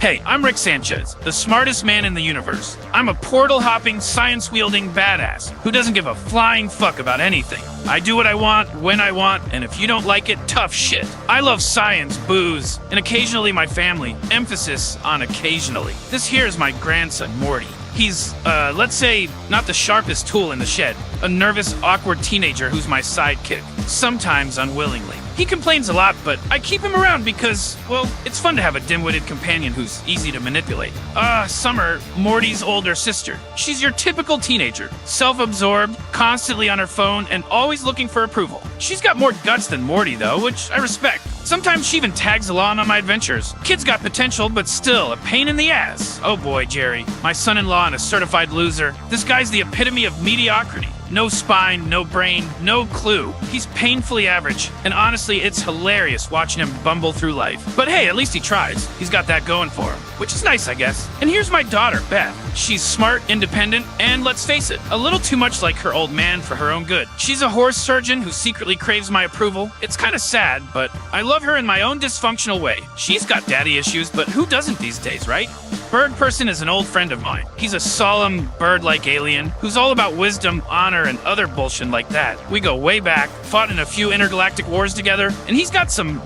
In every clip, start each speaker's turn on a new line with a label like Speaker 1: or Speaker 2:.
Speaker 1: Hey, I'm Rick Sanchez, the smartest man in the universe. I'm a portal-hopping, science-wielding badass who doesn't give a flying fuck about anything. I do what I want, when I want, and if you don't like it, tough shit. I love science, booze, and occasionally my family. Emphasis on occasionally. This here is my grandson, Morty. He's, let's say, not the sharpest tool in the shed. A nervous, awkward teenager who's my sidekick. Sometimes unwillingly. He complains a lot, but I keep him around because, well, it's fun to have a dim-witted companion who's easy to manipulate. Summer, Morty's older sister. She's your typical teenager. Self-absorbed, constantly on her phone, and always looking for approval. She's got more guts than Morty, though, which I respect. Sometimes she even tags along on my adventures. Kid's got potential, but still a pain in the ass. Oh boy, Jerry. My son-in-law and a certified loser. This guy's the epitome of mediocrity. No spine, no brain, no clue. He's painfully average, and honestly, it's hilarious watching him bumble through life. But hey, at least he tries. He's got that going for him, which is nice, I guess. And here's my daughter, Beth. She's smart, independent, and let's face it, a little too much like her old man for her own good. She's a horse surgeon who secretly craves my approval. It's kind of sad, but I love her in my own dysfunctional way. She's got daddy issues, but who doesn't these days, right? Bird Person is an old friend of mine. He's a solemn, bird-like alien who's all about wisdom, honor, and other bullshit like that. We go way back, fought in a few intergalactic wars together, and he's got some,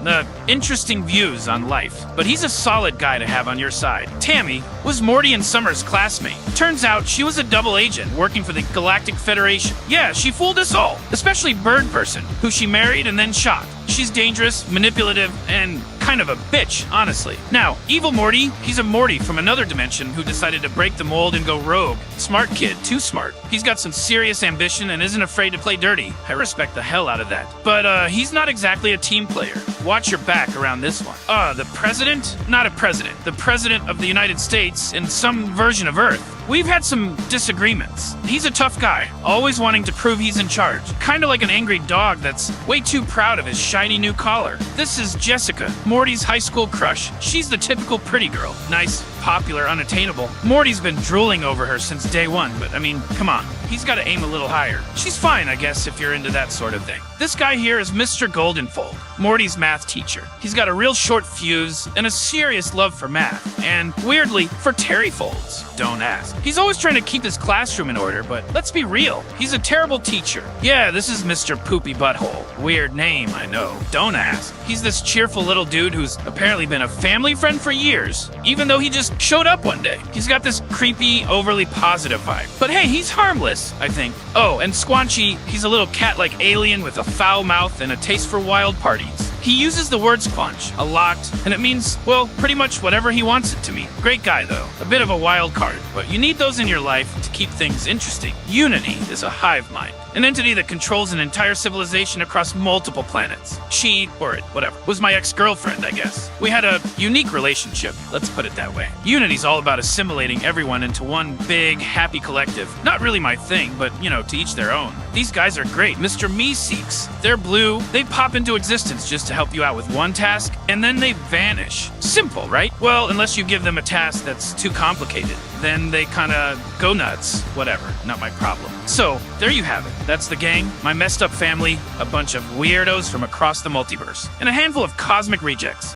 Speaker 1: interesting views on life. But he's a solid guy to have on your side. Tammy was Morty and Summer's classmate. Turns out she was a double agent working for the Galactic Federation. Yeah, she fooled us all, especially Bird Person, who she married and then shot. She's dangerous, manipulative, and kind of a bitch, honestly. Now, Evil Morty, he's a Morty from another dimension who decided to break the mold and go rogue. Smart kid, too smart. He's got some serious ambition and isn't afraid to play dirty. I respect the hell out of that. But, he's not exactly a team player. Watch your back around this one. The president? Not a president. The president of the United States in some version of Earth. We've had some disagreements. He's a tough guy, always wanting to prove he's in charge. Kind of like an angry dog that's way too proud of his shiny new collar. This is Jessica, Morty's high school crush. She's the typical pretty girl. Nice, popular, unattainable. Morty's been drooling over her since day one, but I mean, come on. He's got to aim a little higher. She's fine, I guess, if you're into that sort of thing. This guy here is Mr. Goldenfold, Morty's math teacher. He's got a real short fuse and a serious love for math. And, weirdly, for Terry folds. Don't ask. He's always trying to keep his classroom in order, but let's be real. He's a terrible teacher. Yeah, this is Mr. Poopy Butthole. Weird name, I know. Don't ask. He's this cheerful little dude who's apparently been a family friend for years, even though he just showed up one day. He's got this creepy, overly positive vibe. But hey, he's harmless, I think. Oh, and Squanchy, he's a little cat-like alien with a foul mouth and a taste for wild parties. He uses the word squanch a lot, and it means, well, pretty much whatever he wants it to mean. Great guy, though. A bit of a wild card, but you need those in your life to keep things interesting. Unity is a hive mind, an entity that controls an entire civilization across multiple planets. She, or it, whatever, was my ex-girlfriend, I guess. We had a unique relationship, let's put it that way. Unity's all about assimilating everyone into one big, happy collective. Not really my thing, but, you know, to each their own. These guys are great. Mr. Me-Seeks. They're blue. They pop into existence just to help you out with one task, and then they vanish. Simple, right? Well, unless you give them a task that's too complicated. Then they kinda go nuts. Whatever, not my problem. So, there you have it. That's the gang, my messed up family, a bunch of weirdos from across the multiverse, and a handful of cosmic rejects.